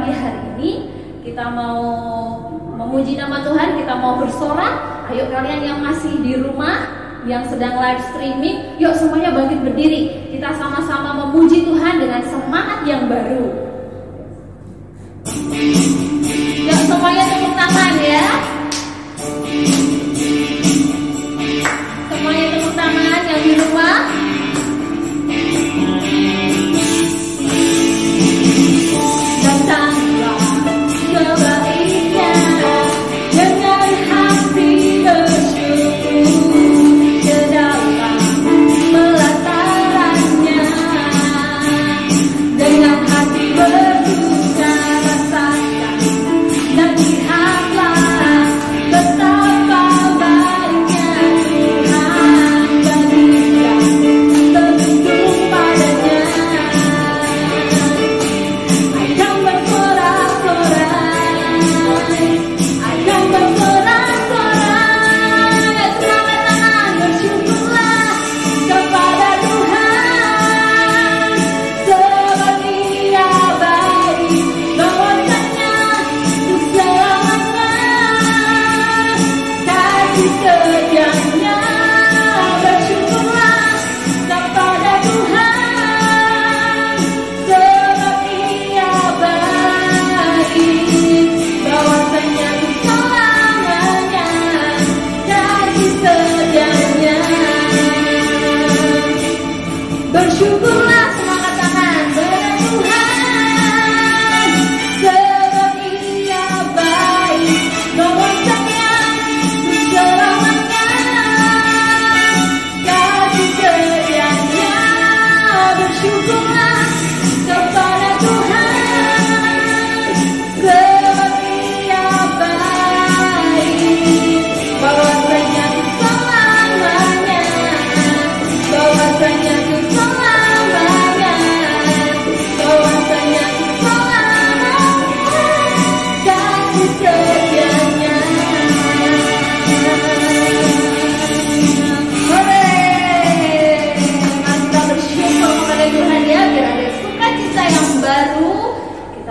pagi hari ini kita mau memuji nama Tuhan, kita mau bersorak. Ayo kalian yang masih di rumah, yang sedang live streaming, yuk semuanya bangkit berdiri. Kita sama-sama memuji Tuhan dengan semangat yang baru. Yuk semuanya tepuk tangan ya. Semuanya tepuk tangan yang di rumah.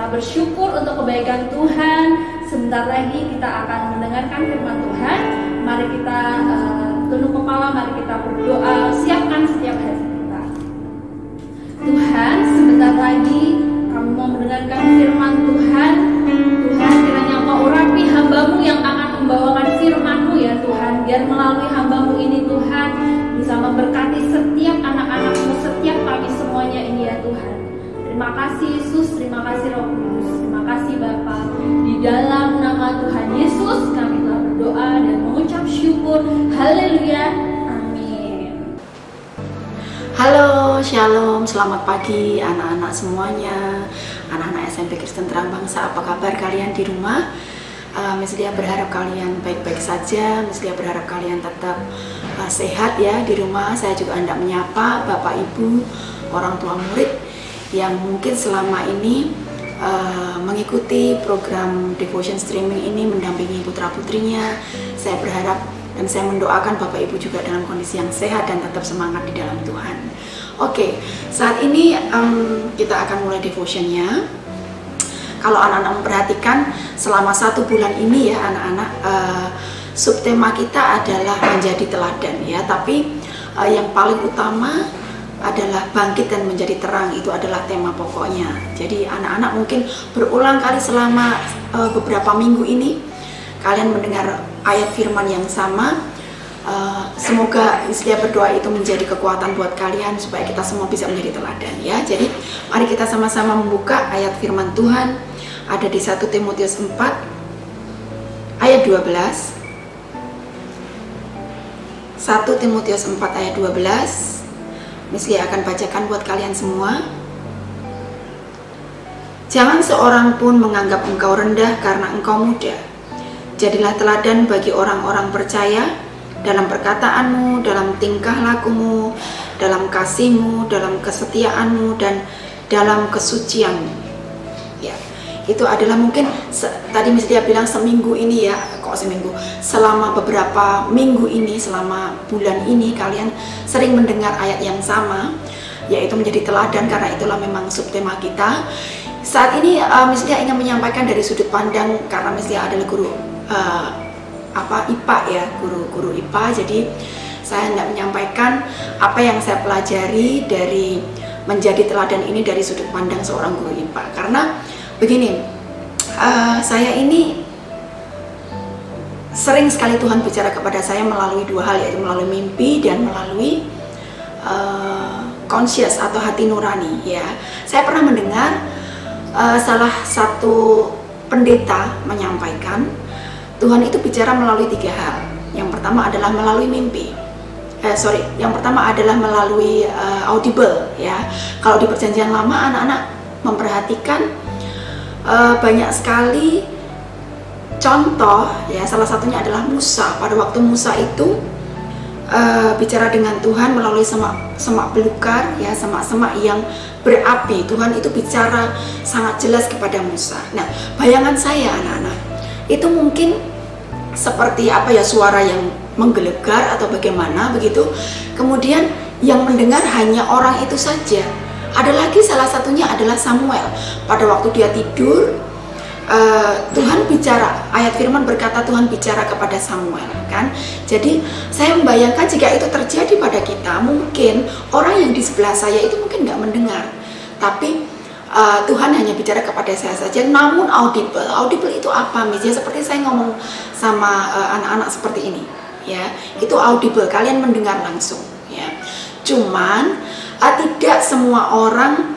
Bersyukur untuk kebaikan Tuhan. Sebentar lagi kita akan mendengarkan firman Tuhan. Mari kita tunduk kepala, mari kita berdoa, siapkan setiap hati kita. Tuhan, sebentar lagi kami mau mendengarkan firman Tuhan. Tuhan, kiranya Engkau urapi hamba-Mu yang akan membawakan firman-Mu ya Tuhan. Biar melalui hamba-Mu ini Tuhan bisa memberkati setiap anak-anak-Mu, setiap kami semuanya ini ya Tuhan. Terima kasih Yesus, terima kasih Roh Kudus, terima kasih Bapa. Di dalam nama Tuhan Yesus kami telah berdoa dan mengucap syukur. Haleluya, amin. Halo, shalom, selamat pagi anak-anak semuanya, anak-anak SMP Kristen Terang Bangsa. Apa kabar kalian di rumah? Mestinya berharap kalian baik-baik saja, mestinya berharap kalian tetap sehat ya di rumah. Saya juga hendak menyapa Bapak Ibu, orang tua murid yang mungkin selama ini mengikuti program devotion streaming ini, mendampingi putra-putrinya. Saya berharap dan saya mendoakan Bapak Ibu juga dalam kondisi yang sehat dan tetap semangat di dalam Tuhan. Oke, saat ini kita akan mulai devotionnya. Kalau anak-anak memperhatikan selama 1 bulan ini ya anak-anak, subtema kita adalah menjadi teladan ya. Tapi yang paling utama adalah bangkit dan menjadi terang, itu adalah tema pokoknya. Jadi anak-anak mungkin berulang kali selama beberapa minggu ini kalian mendengar ayat firman yang sama. Semoga istilah berdoa itu menjadi kekuatan buat kalian supaya kita semua bisa menjadi teladan ya. Jadi mari kita sama-sama membuka ayat firman Tuhan, ada di 1 Timotius 4 ayat 12. 1 Timotius 4 ayat 12. Misli akan bacakan buat kalian semua. Jangan seorang pun menganggap engkau rendah karena engkau muda. Jadilah teladan bagi orang-orang percaya dalam perkataanmu, dalam tingkah lakumu, dalam kasihmu, dalam kesetiaanmu, dan dalam kesucianmu. Ya, itu adalah mungkin tadi Miss Dia bilang seminggu ini ya, kok seminggu, selama beberapa minggu ini, selama bulan ini kalian sering mendengar ayat yang sama, yaitu menjadi teladan, karena itulah memang subtema kita. saat ini Miss Lia ingin menyampaikan dari sudut pandang, karena Miss Lia adalah guru IPA ya, guru IPA. Jadi saya hendak menyampaikan apa yang saya pelajari dari menjadi teladan ini dari sudut pandang seorang guru IPA. Karena begini, saya ini sering sekali Tuhan bicara kepada saya melalui dua hal, yaitu melalui mimpi dan melalui conscious atau hati nurani ya. Saya pernah mendengar salah satu pendeta menyampaikan Tuhan itu bicara melalui tiga hal. Yang pertama adalah melalui mimpi. Yang pertama adalah melalui audible ya. Kalau di Perjanjian Lama anak-anak memperhatikan banyak sekali contoh ya, salah satunya adalah Musa. Pada waktu Musa itu bicara dengan Tuhan melalui semak belukar ya, semak-semak yang berapi. Tuhan itu bicara sangat jelas kepada Musa. Nah, bayangan saya anak-anak itu mungkin seperti apa ya, suara yang menggelegar atau bagaimana begitu. Kemudian yang mendengar hanya orang itu saja. Ada lagi salah satunya adalah Samuel. Pada waktu dia tidur, Tuhan bicara, ayat firman berkata Tuhan bicara kepada Samuel kan. Jadi saya membayangkan jika itu terjadi pada kita, mungkin orang yang di sebelah saya itu mungkin nggak mendengar, tapi Tuhan hanya bicara kepada saya saja, namun audible. Audible itu apa misalnya? Seperti saya ngomong sama anak-anak seperti ini ya, itu audible, kalian mendengar langsung ya. Cuman tidak semua orang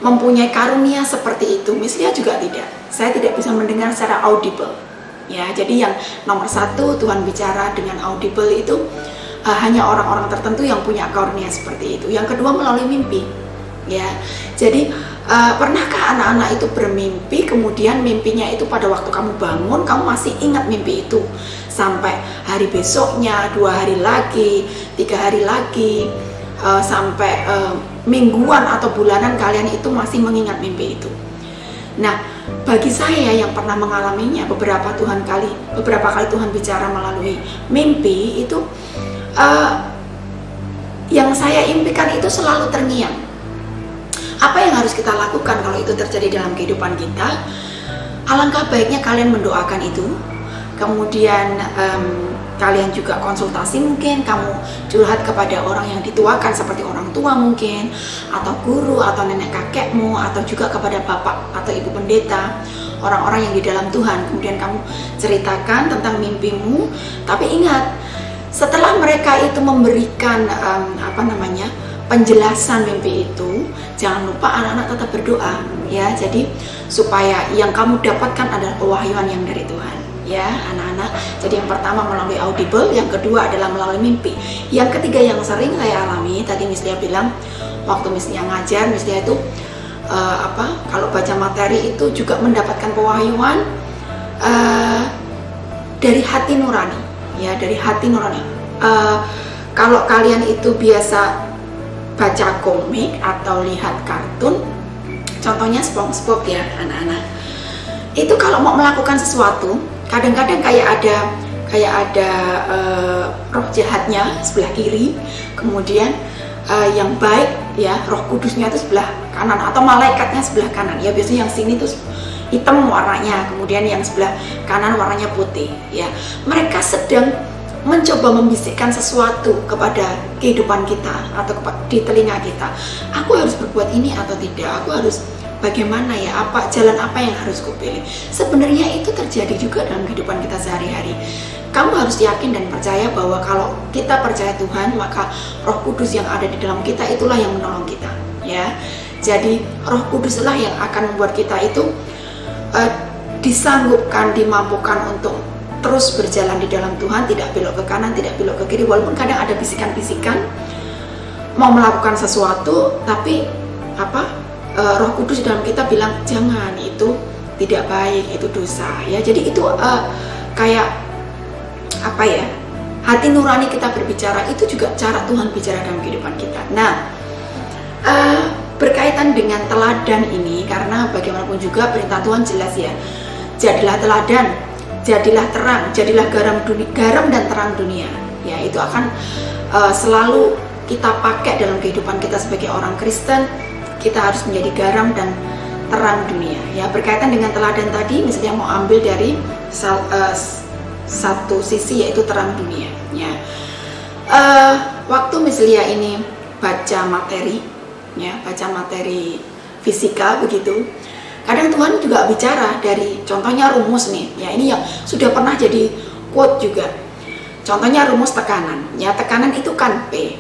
mempunyai karunia seperti itu. Miss Lia juga tidak. Saya tidak bisa mendengar secara audible ya. Jadi yang nomor satu, Tuhan bicara dengan audible itu hanya orang-orang tertentu yang punya karunia seperti itu. Yang kedua melalui mimpi ya. Jadi pernahkah anak-anak itu bermimpi, kemudian mimpinya itu pada waktu kamu bangun kamu masih ingat mimpi itu sampai hari besoknya, 2 hari lagi, 3 hari lagi, sampai mingguan atau bulanan kalian itu masih mengingat mimpi itu. Nah, bagi saya yang pernah mengalaminya beberapa kali Tuhan bicara melalui mimpi itu, yang saya impikan itu selalu terngiang. Apa yang harus kita lakukan kalau itu terjadi dalam kehidupan kita? Alangkah baiknya kalian mendoakan itu. Kemudian kalian juga konsultasi, mungkin kamu curhat kepada orang yang dituakan seperti orang tua mungkin, atau guru, atau nenek kakekmu, atau juga kepada bapak atau ibu pendeta, orang-orang yang di dalam Tuhan. Kemudian kamu ceritakan tentang mimpimu. Tapi ingat, setelah mereka itu memberikan penjelasan mimpi itu, jangan lupa anak-anak tetap berdoa ya. Jadi supaya yang kamu dapatkan adalah pewahyuan yang dari Tuhan ya anak-anak. Jadi yang pertama melalui audible, yang kedua adalah melalui mimpi. Yang ketiga yang sering saya alami, tadi Miss Lia bilang waktu Miss Lia ngajar, Miss Lia itu kalau baca materi itu juga mendapatkan pewahyuan dari hati nurani ya, dari hati nurani. Kalau kalian itu biasa baca komik atau lihat kartun, contohnya SpongeBob ya anak-anak, itu kalau mau melakukan sesuatu kadang-kadang kayak ada roh jahatnya sebelah kiri, kemudian yang baik ya, roh kudusnya itu sebelah kanan, atau malaikatnya sebelah kanan ya. Biasanya yang sini tuh hitam warnanya, kemudian yang sebelah kanan warnanya putih ya. Mereka sedang mencoba membisikkan sesuatu kepada kehidupan kita atau di telinga kita. Aku harus berbuat ini atau tidak, aku harus bagaimana ya, jalan apa yang harus kupilih. Sebenarnya itu terjadi juga dalam kehidupan kita sehari-hari. Kamu harus yakin dan percaya bahwa kalau kita percaya Tuhan, maka Roh Kudus yang ada di dalam kita itulah yang menolong kita ya. Jadi Roh Kuduslah yang akan membuat kita itu disanggupkan, dimampukan untuk terus berjalan di dalam Tuhan, tidak belok ke kanan, tidak belok ke kiri. Walaupun kadang ada bisikan-bisikan mau melakukan sesuatu, tapi Roh Kudus dalam kita bilang jangan, itu tidak baik, itu dosa ya. Jadi itu kayak hati nurani kita berbicara, itu juga cara Tuhan bicara dalam kehidupan kita. Nah, berkaitan dengan teladan ini, karena bagaimanapun juga perintah Tuhan jelas ya, jadilah teladan, jadilah terang, jadilah garam dan terang dunia ya. Itu akan selalu kita pakai dalam kehidupan kita sebagai orang Kristen. Kita harus menjadi garam dan terang dunia. Ya, berkaitan dengan teladan tadi, misalnya mau ambil dari satu sisi yaitu terang dunia. Ya, waktu misalnya ini baca materi, ya, baca materi fisika begitu. Kadang Tuhan juga bicara dari contohnya rumus nih. Ya, ini yang sudah pernah jadi quote juga. Contohnya rumus tekanan. Ya, tekanan itu kan P.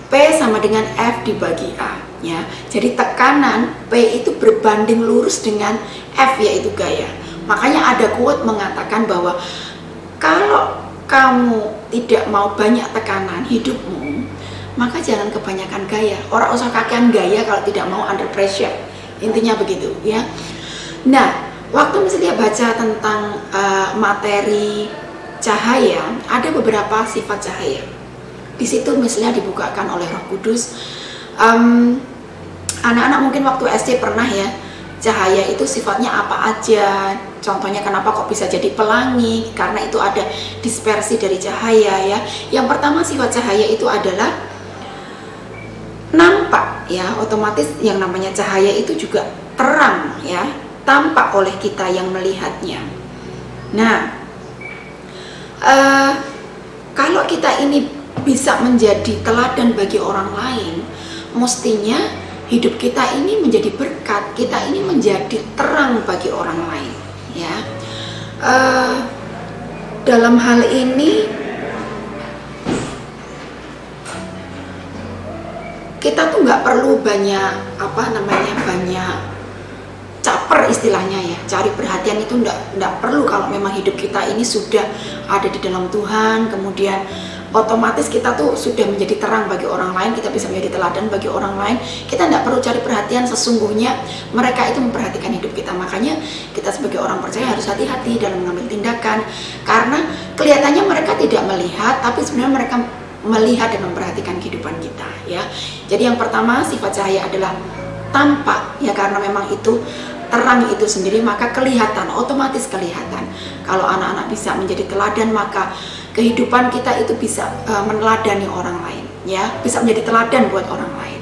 P sama dengan F dibagi A, ya. Jadi tekanan P itu berbanding lurus dengan F, yaitu gaya. Makanya ada quote mengatakan bahwa kalau kamu tidak mau banyak tekanan hidupmu, maka jangan kebanyakan gaya. Orang usah kakean gaya kalau tidak mau under pressure. Intinya begitu, ya. Nah, waktu misalnya baca tentang materi cahaya, ada beberapa sifat cahaya. Di situ misalnya dibukakan oleh Roh Kudus. Anak-anak mungkin waktu SD pernah ya, cahaya itu sifatnya apa aja. Contohnya kenapa kok bisa jadi pelangi, karena itu ada dispersi dari cahaya, ya. Yang pertama, sifat cahaya itu adalah nampak, ya. Otomatis yang namanya cahaya itu juga terang, ya, tampak oleh kita yang melihatnya. Nah, kalau kita ini bisa menjadi teladan bagi orang lain, mestinya hidup kita ini menjadi berkat, kita ini menjadi terang bagi orang lain, ya. Dalam hal ini kita tuh nggak perlu banyak banyak caper istilahnya, ya. Cari perhatian itu nggak perlu kalau memang hidup kita ini sudah ada di dalam Tuhan. Kemudian otomatis kita tuh sudah menjadi terang bagi orang lain, kita bisa menjadi teladan bagi orang lain. Kita tidak perlu cari perhatian, sesungguhnya mereka itu memperhatikan hidup kita. Makanya kita sebagai orang percaya harus hati-hati dalam mengambil tindakan, karena kelihatannya mereka tidak melihat, tapi sebenarnya mereka melihat dan memperhatikan kehidupan kita, ya. Jadi yang pertama, sifat cahaya adalah tampak, ya, karena memang itu terang itu sendiri, maka kelihatan, otomatis kelihatan. Kalau anak-anak bisa menjadi teladan, maka kehidupan kita itu bisa meneladani orang lain, ya, bisa menjadi teladan buat orang lain.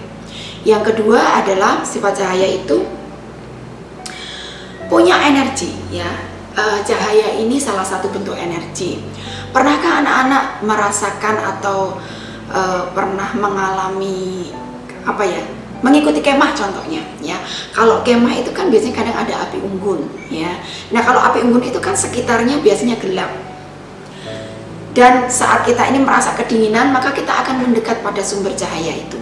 Yang kedua adalah sifat cahaya itu punya energi, ya. Cahaya ini salah satu bentuk energi. Pernahkah anak-anak merasakan atau pernah mengalami mengikuti kemah contohnya, ya. Kalau kemah itu kan biasanya kadang ada api unggun, ya. Nah, kalau api unggun itu kan sekitarnya biasanya gelap. Dan saat kita ini merasa kedinginan, maka kita akan mendekat pada sumber cahaya itu.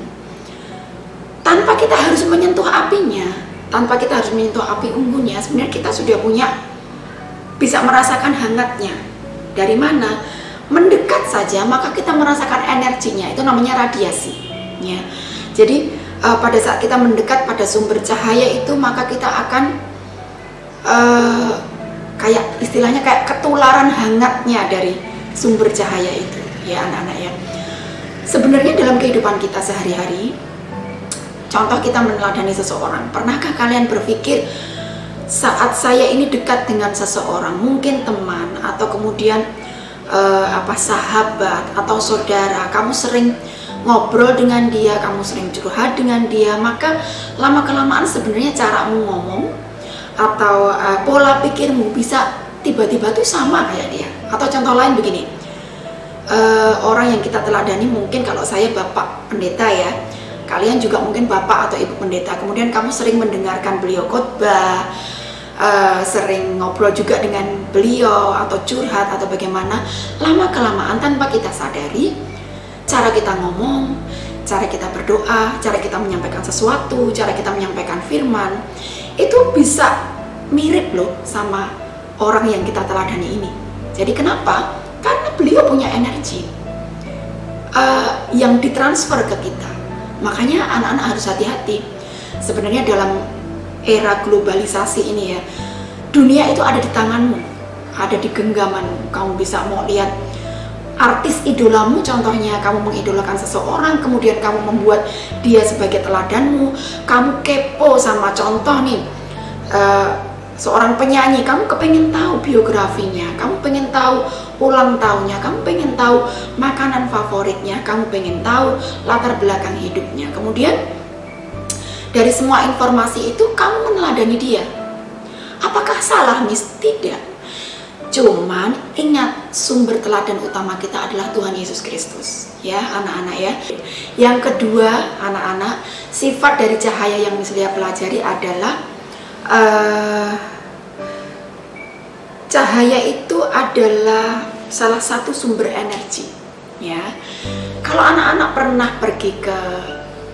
Tanpa kita harus menyentuh apinya, tanpa kita harus menyentuh api unggunnya, sebenarnya kita sudah bisa merasakan hangatnya. Dari mana? Mendekat saja, maka kita merasakan energinya. Itu namanya radiasi, ya. Jadi pada saat kita mendekat pada sumber cahaya itu, maka kita akan istilahnya kayak ketularan hangatnya dari sumber cahaya itu, ya anak-anak, ya. Sebenarnya dalam kehidupan kita sehari-hari, contoh kita meneladani seseorang. Pernahkah kalian berpikir saat saya ini dekat dengan seseorang, mungkin teman atau kemudian sahabat atau saudara, kamu sering ngobrol dengan dia, kamu sering curhat dengan dia, maka lama-kelamaan sebenarnya caramu ngomong atau pola pikirmu bisa tiba-tiba tuh sama kayak dia. Atau contoh lain begini, orang yang kita teladani, mungkin kalau saya bapak pendeta, ya, kalian juga mungkin bapak atau ibu pendeta, kemudian kamu sering mendengarkan beliau khotbah, sering ngobrol juga dengan beliau atau curhat atau bagaimana, lama-kelamaan tanpa kita sadari, cara kita ngomong, cara kita berdoa, cara kita menyampaikan sesuatu, cara kita menyampaikan firman, itu bisa mirip loh sama orang yang kita teladani ini. Jadi kenapa? Karena beliau punya energi yang ditransfer ke kita. Makanya anak-anak harus hati-hati. Sebenarnya dalam era globalisasi ini, ya, dunia itu ada di tanganmu, ada di genggamanmu. Kamu bisa mau lihat artis idolamu, contohnya kamu mengidolakan seseorang, kemudian kamu membuat dia sebagai teladanmu. Kamu kepo sama contoh nih, seorang penyanyi, kamu kepengen tahu biografinya, kamu pengen tahu ulang tahunnya, kamu pengen tahu makanan favoritnya, kamu pengen tahu latar belakang hidupnya. Kemudian dari semua informasi itu kamu meneladani dia. Apakah salah, Miss? Tidak. Cuman ingat, sumber teladan utama kita adalah Tuhan Yesus Kristus. Ya, anak-anak ya. Yang kedua, anak-anak, sifat dari cahaya yang Miss Lia pelajari adalah cahaya itu adalah salah satu sumber energi. Ya, kalau anak-anak pernah pergi ke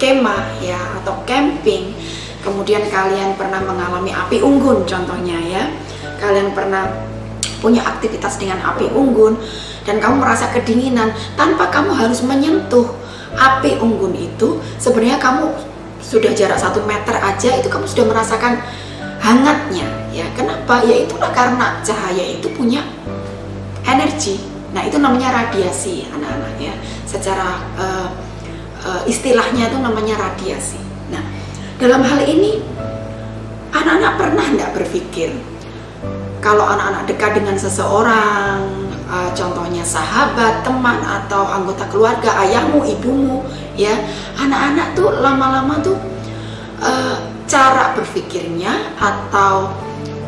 kemah ya atau camping, kemudian kalian pernah mengalami api unggun contohnya ya, kalian pernah punya aktivitas dengan api unggun dan kamu merasa kedinginan, tanpa kamu harus menyentuh api unggun itu, sebenarnya kamu sudah jarak 1 meter aja itu kamu sudah merasakan hangatnya ya. Kenapa? Ya itulah karena cahaya itu punya energi. Nah, itu namanya radiasi, anak-anak ya. Secara istilahnya itu namanya radiasi. Nah, dalam hal ini anak-anak pernah enggak berpikir kalau anak-anak dekat dengan seseorang, contohnya sahabat, teman, atau anggota keluarga, ayahmu, ibumu ya, anak-anak tuh lama-lama tuh cara berpikirnya atau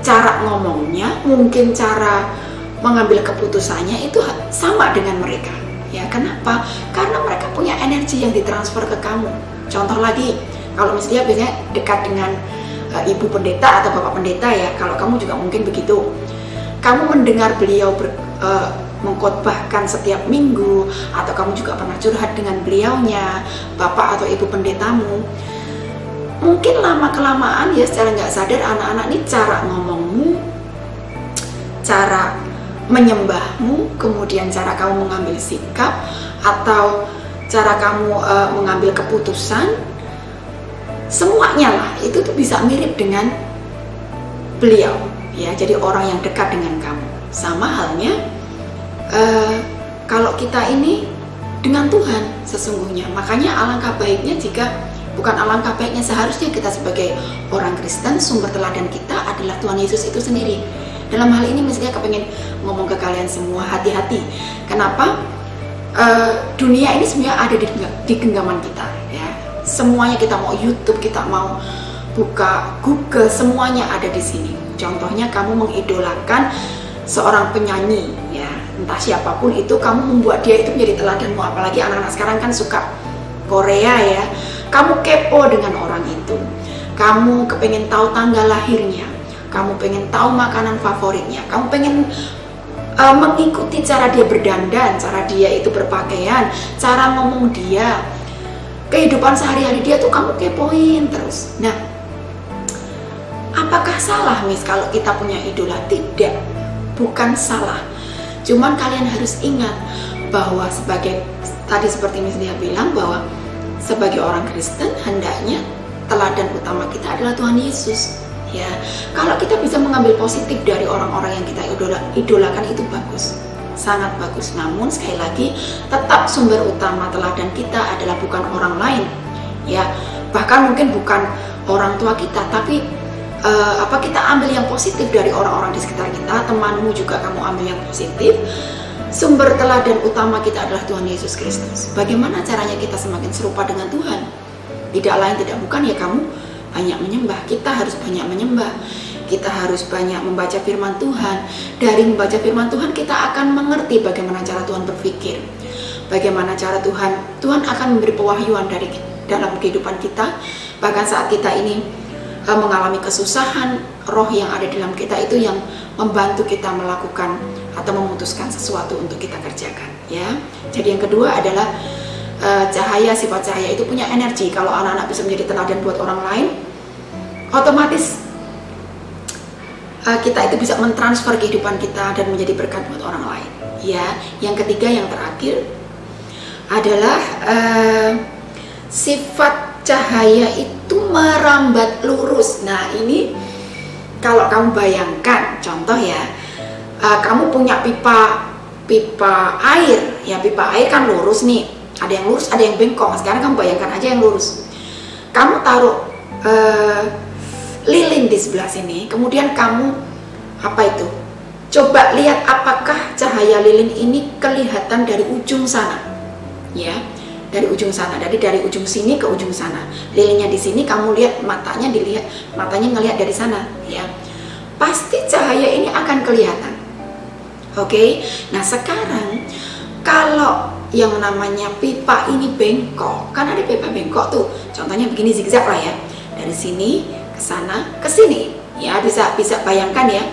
cara ngomongnya, mungkin cara mengambil keputusannya itu sama dengan mereka ya. Kenapa? Karena mereka punya energi yang ditransfer ke kamu. Contoh lagi, kalau misalnya biasanya dekat dengan ibu pendeta atau bapak pendeta ya, kalau kamu juga mungkin begitu, kamu mendengar beliau mengkhotbahkan setiap minggu, atau kamu juga pernah curhat dengan beliaunya, bapak atau ibu pendetamu, mungkin lama-kelamaan ya secara nggak sadar anak-anak ini cara ngomongmu, cara menyembahmu, kemudian cara kamu mengambil sikap atau cara kamu mengambil keputusan, semuanya lah itu tuh bisa mirip dengan beliau ya. Jadi orang yang dekat dengan kamu. Sama halnya kalau kita ini dengan Tuhan sesungguhnya. Makanya alangkah baiknya seharusnya kita sebagai orang Kristen, sumber teladan kita adalah Tuhan Yesus itu sendiri. Dalam hal ini misalnya kepengen ngomong ke kalian semua, hati-hati. Kenapa? Dunia ini sebenarnya ada di genggaman kita ya. Semuanya, kita mau YouTube, kita mau buka Google, semuanya ada di sini. Contohnya kamu mengidolakan seorang penyanyi ya, entah siapapun itu, kamu membuat dia itu menjadi teladanmu. Apalagi anak-anak sekarang kan suka Korea ya. Kamu kepo dengan orang itu, kamu kepengen tahu tanggal lahirnya, kamu pengen tahu makanan favoritnya, kamu pengen mengikuti cara dia berdandan, cara dia itu berpakaian, cara ngomong dia, kehidupan sehari-hari dia tuh kamu kepoin terus. Nah, apakah salah Miss kalau kita punya idola? Tidak, bukan salah. Cuman kalian harus ingat bahwa sebagai tadi seperti Miss Lia bilang, bahwa sebagai orang Kristen hendaknya teladan utama kita adalah Tuhan Yesus ya. Kalau kita bisa mengambil positif dari orang-orang yang kita idolakan, itu bagus, sangat bagus. Namun sekali lagi, tetap sumber utama teladan kita adalah bukan orang lain ya, bahkan mungkin bukan orang tua kita, tapi kita ambil yang positif dari orang-orang di sekitar kita, temanmu juga kamu ambil yang positif. Sumber teladan utama kita adalah Tuhan Yesus Kristus. Bagaimana caranya kita semakin serupa dengan Tuhan? Tidak lain tidak bukan ya kamu banyak menyembah. Kita harus banyak menyembah. Kita harus banyak membaca firman Tuhan. Dari membaca firman Tuhan kita akan mengerti bagaimana cara Tuhan berpikir. Bagaimana cara Tuhan akan memberi pewahyuan dalam kehidupan kita. Bahkan saat kita ini mengalami kesusahan, roh yang ada dalam kita itu yang membantu kita melakukan atau memutuskan sesuatu untuk kita kerjakan ya. Jadi yang kedua adalah cahaya, sifat cahaya itu punya energi. Kalau anak-anak bisa menjadi teladan buat orang lain, otomatis kita itu bisa mentransfer kehidupan kita dan menjadi berkat buat orang lain ya. Yang ketiga, yang terakhir adalah sifat cahaya itu merambat lurus. Nah, ini kalau kamu bayangkan, contoh ya, kamu punya pipa air ya, pipa air kan lurus nih, ada yang lurus, ada yang bengkok. Sekarang kamu bayangkan aja yang lurus. Kamu taruh lilin di sebelah sini, kemudian kamu coba lihat apakah cahaya lilin ini kelihatan dari ujung sana ya. dari ujung sana, dari ujung sini ke ujung sana. Lilinnya di sini, kamu lihat matanya ngelihat dari sana, ya. Pasti cahaya ini akan kelihatan. Oke. Nah, sekarang kalau yang namanya pipa ini bengkok, kan ada pipa bengkok tuh. Contohnya begini, zigzag lah ya. Dari sini ke sana, ke sini. Ya, bisa bayangkan ya.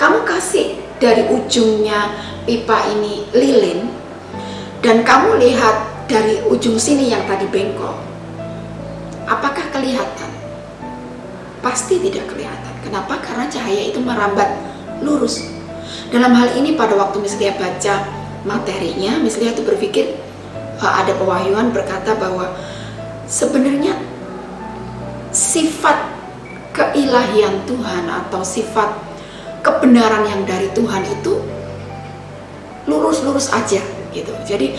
Kamu kasih dari ujungnya pipa ini lilin dan kamu lihat dari ujung sini yang tadi bengkok, apakah kelihatan? Pasti tidak kelihatan. Kenapa? Karena cahaya itu merambat lurus. Dalam hal ini pada waktu Miss Lia baca materinya, Miss Lia itu berpikir ada pewahyuan berkata bahwa sebenarnya sifat keilahian Tuhan atau sifat kebenaran yang dari Tuhan itu lurus-lurus aja gitu. Jadi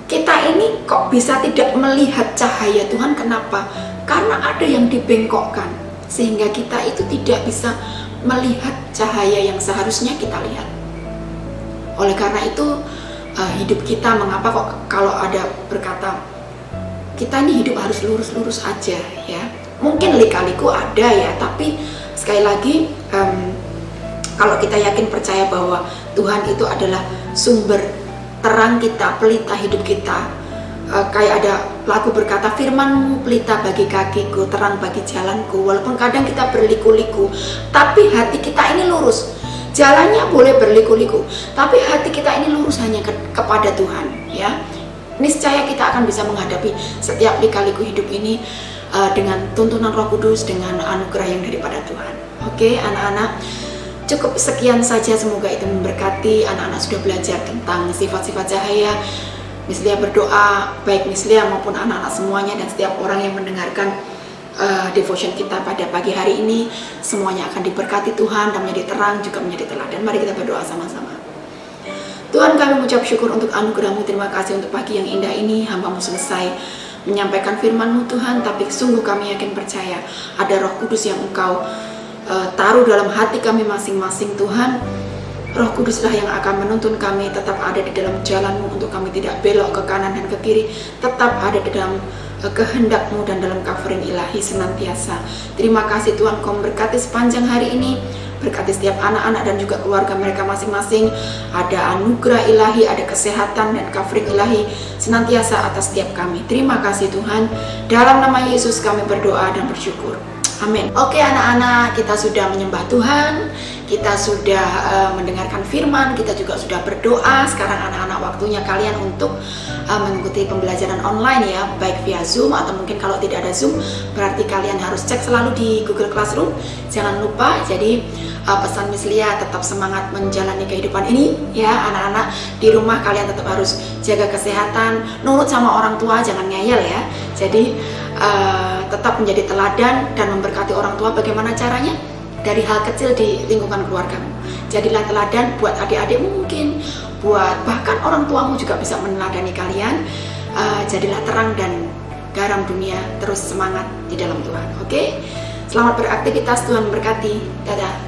kita ini kok bisa tidak melihat cahaya Tuhan, kenapa? Karena ada yang dibengkokkan sehingga kita itu tidak bisa melihat cahaya yang seharusnya kita lihat. Oleh karena itu hidup kita, mengapa kok kalau ada berkata kita ini hidup harus lurus-lurus aja ya. Mungkin lika-liku ada ya, tapi sekali lagi kalau kita yakin percaya bahwa Tuhan itu adalah sumber terang kita, pelita hidup kita, kayak ada lagu berkata, firman-Mu pelita bagi kakiku, terang bagi jalanku. Walaupun kadang kita berliku-liku, tapi hati kita ini lurus. Jalannya boleh berliku-liku, tapi hati kita ini lurus hanya kepada Tuhan ya. Niscaya kita akan bisa menghadapi setiap lika-liku hidup ini dengan tuntunan Roh Kudus, dengan anugerah yang daripada Tuhan. Oke, anak-anak, cukup sekian saja, semoga itu memberkati. Anak-anak sudah belajar tentang sifat-sifat cahaya. Miss Lia berdoa, baik Miss Lia maupun anak-anak semuanya dan setiap orang yang mendengarkan devotion kita pada pagi hari ini, semuanya akan diberkati Tuhan dan menjadi terang juga menjadi teladan. Mari kita berdoa sama-sama. Tuhan, kami mengucap syukur untuk anugerah-Mu. Terima kasih untuk pagi yang indah ini. Hamba-Mu selesai menyampaikan firman-Mu Tuhan, tapi sungguh kami yakin percaya ada Roh Kudus yang Engkau taruh dalam hati kami masing-masing Tuhan. Roh Kuduslah yang akan menuntun kami tetap ada di dalam jalan-Mu, untuk kami tidak belok ke kanan dan ke kiri, tetap ada di dalam kehendak-Mu dan dalam covering ilahi senantiasa. Terima kasih Tuhan, Kau memberkati sepanjang hari ini. Berkati setiap anak-anak dan juga keluarga mereka masing-masing. Ada anugerah ilahi, ada kesehatan dan covering ilahi senantiasa atas setiap kami. Terima kasih Tuhan. Dalam nama Yesus kami berdoa dan bersyukur. Amin. Oke anak-anak, kita sudah menyembah Tuhan, kita sudah mendengarkan firman, kita juga sudah berdoa. Sekarang anak-anak waktunya kalian untuk mengikuti pembelajaran online ya, baik via Zoom atau mungkin kalau tidak ada Zoom, berarti kalian harus cek selalu di Google Classroom. Jangan lupa, jadi pesan Miss Lia tetap semangat menjalani kehidupan ini ya anak-anak. Di rumah kalian tetap harus jaga kesehatan, nurut sama orang tua, jangan ngeyel ya. Jadi tetap menjadi teladan dan memberkati orang tua. Bagaimana caranya? Dari hal kecil di lingkungan keluargamu. Jadilah teladan buat adik-adikmu, mungkin buat bahkan orang tuamu juga bisa meneladani kalian. Jadilah terang dan garam dunia. Terus semangat di dalam Tuhan. Oke? Selamat beraktivitas, Tuhan memberkati. Dadah.